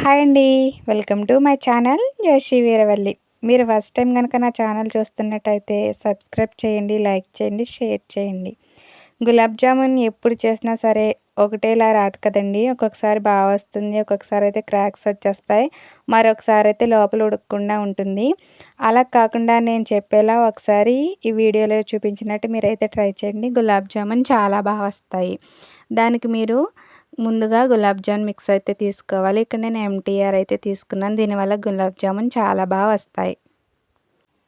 Hi అండి. Welcome to my channel Joshi Veeravalli. మీరు first time కనుక నా ఛానల్ చూస్తున్నట్టయితే సబ్స్క్రైబ్ చేయండి, లైక్ చేయండి, షేర్ చేయండి. గులాబ్ జామున్ ఎప్పుడు చేసినా సరే ఒకటేలా రాదు కదండి. ఒక్కొక్కసారి బాగా వస్తుంది, ఒక్కొక్కసారి అయితే క్రాక్స్ వచ్చేస్తాయి, మరొకసారి అయితే లోపల ఉడకకుండా ఉంటుంది. అలా కాకుండా నేను చెప్పేలా ఒకసారి ఈ వీడియోలో చూపించినట్టు మీరైతే ట్రై చేయండి. గులాబ్ జామున్ చాలా బాగా వస్తాయి. దానికి మీరు ముందుగా గులాబ్ జామ్ మిక్స్ అయితే తీసుకోవాలి. ఇక్కడ నేను ఎంటీఆర్ అయితే తీసుకున్నాను. దీనివల్ల గులాబ్ జామున్ చాలా బాగా వస్తాయి.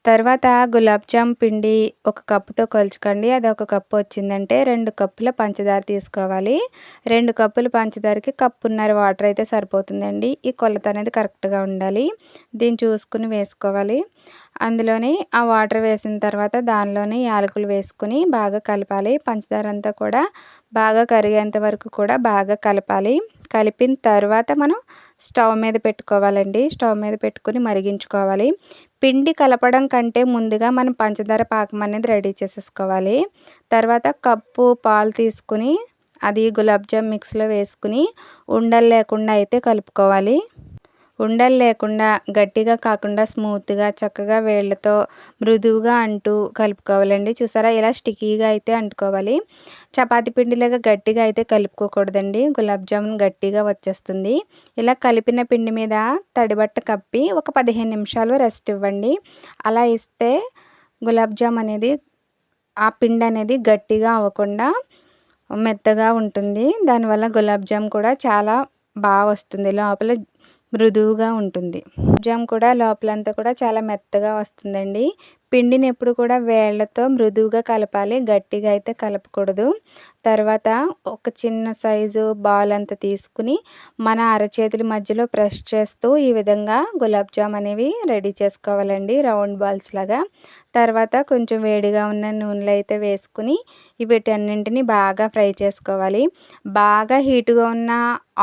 తర్వాత గులాబ్ జామ్ పిండి ఒక కప్పుతో కొలుచుకోండి. అది ఒక కప్పు వచ్చిందంటే 2 కప్పుల పంచదార తీసుకోవాలి. 2 కప్పుల పంచదారకి కప్పున్నర వాటర్ అయితే సరిపోతుందండి. ఈ కొలత అనేది కరెక్ట్గా ఉండాలి. దీన్ని చూసుకుని వేసుకోవాలి. అందులోని ఆ వాటర్ వేసిన తర్వాత దానిలోని యాలకులు వేసుకుని బాగా కలపాలి. పంచదార అంతా కూడా బాగా కరిగేంత వరకు కూడా బాగా కలపాలి. కలిపిన తర్వాత మనం స్టవ్ మీద పెట్టుకోవాలండి. స్టవ్ మీద పెట్టుకుని మరిగించుకోవాలి. పిండి కలపడం కంటే ముందుగా మనం పంచదార పాకం అనేది రెడీ చేసేసుకోవాలి. తర్వాత కప్పు పాలు తీసుకుని అది గులాబ్ జామ్ మిక్స్లో వేసుకుని ఉండలు లేకుండా అయితే కలుపుకోవాలి. ఉండలు లేకుండా గట్టిగా కాకుండా స్మూత్గా చక్కగా వేళ్ళతో మృదువుగా అంటూ కలుపుకోవాలండి. చూసారా, ఇలా స్టిక్కీగా అయితే అంటుకోవాలి. చపాతీ పిండిలాగా గట్టిగా అయితే కలుపుకోకూడదండి. గులాబ్ జామున్ గట్టిగా వచ్చేస్తుంది. ఇలా కలిపిన పిండి మీద తడిబట్ట కప్పి ఒక 15 నిమిషాలు రెస్ట్ ఇవ్వండి. అలా ఇస్తే గులాబ్ జామ్ అనేది ఆ పిండి అనేది గట్టిగా అవ్వకుండా మెత్తగా ఉంటుంది. దానివల్ల గులాబ్ జామ్ కూడా చాలా బాగా వస్తుంది. లోపల మృదువుగా ఉంటుంది. గులాబ్ జామ్ కూడా లోపలంతా కూడా చాలా మెత్తగా వస్తుందండి. పిండిని ఎప్పుడు కూడా వేళ్ళతో మృదువుగా కలపాలి, గట్టిగా అయితే కలపకూడదు. తర్వాత ఒక చిన్న సైజు బాల్ అంతా తీసుకుని మన అరచేతుల మధ్యలో ప్రెస్ చేస్తూ ఈ విధంగా గులాబ్ జామ్ అనేవి రెడీ చేసుకోవాలండి, రౌండ్ బాల్స్ లాగా. తర్వాత కొంచెం వేడిగా ఉన్న నూనెలో అయితే వేసుకుని వీటన్నింటినీ బాగా ఫ్రై చేసుకోవాలి. బాగా హీటుగా ఉన్న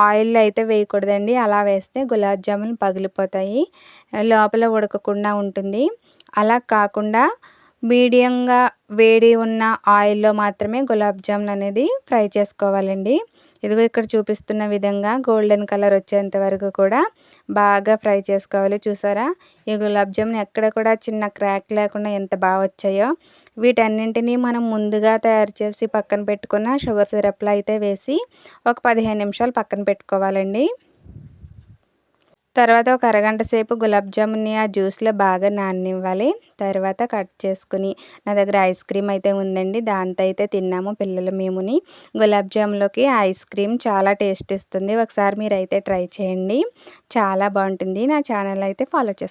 ఆయిల్ అయితే వేయకూడదండి. అలా వేస్తే గులాబ్ జామున్ పగిలిపోతాయి, లోపల ఉడకకుండా ఉంటుంది. అలా కాకుండా మీడియంగా వేడి ఉన్న ఆయిల్లో మాత్రమే గులాబ్ జామున్ అనేది ఫ్రై చేసుకోవాలండి. ఇదిగో ఇక్కడ చూపిస్తున్న విధంగా గోల్డెన్ కలర్ వచ్చేంత వరకు కూడా బాగా ఫ్రై చేసుకోవాలి. చూసారా, ఈ గులాబ్ జామున్ ఎక్కడ కూడా చిన్న క్రాక్ లేకుండా ఎంత బాగా వచ్చాయో. వీటన్నింటినీ మనం ముందుగా తయారు చేసి పక్కన పెట్టుకున్న షుగర్ సిరప్లో అయితే వేసి ఒక 15 నిమిషాలు పక్కన పెట్టుకోవాలండి. తర్వాత ఒక అరగంట సేపు గులాబ్ జామున్ని ఆ జ్యూస్లో బాగా నాననివ్వాలి. తర్వాత కట్ చేసుకుని నా దగ్గర ఐస్ క్రీమ్ అయితే ఉందండి, దాంతో అయితే తిన్నాము పిల్లలు మేముని. గులాబ్ జామున్లోకి ఐస్ క్రీమ్ చాలా టేస్ట్ ఇస్తుంది. ఒకసారి మీరు అయితే ట్రై చేయండి, చాలా బాగుంటుంది. నా ఛానల్ అయితే ఫాలో చేస్తాను.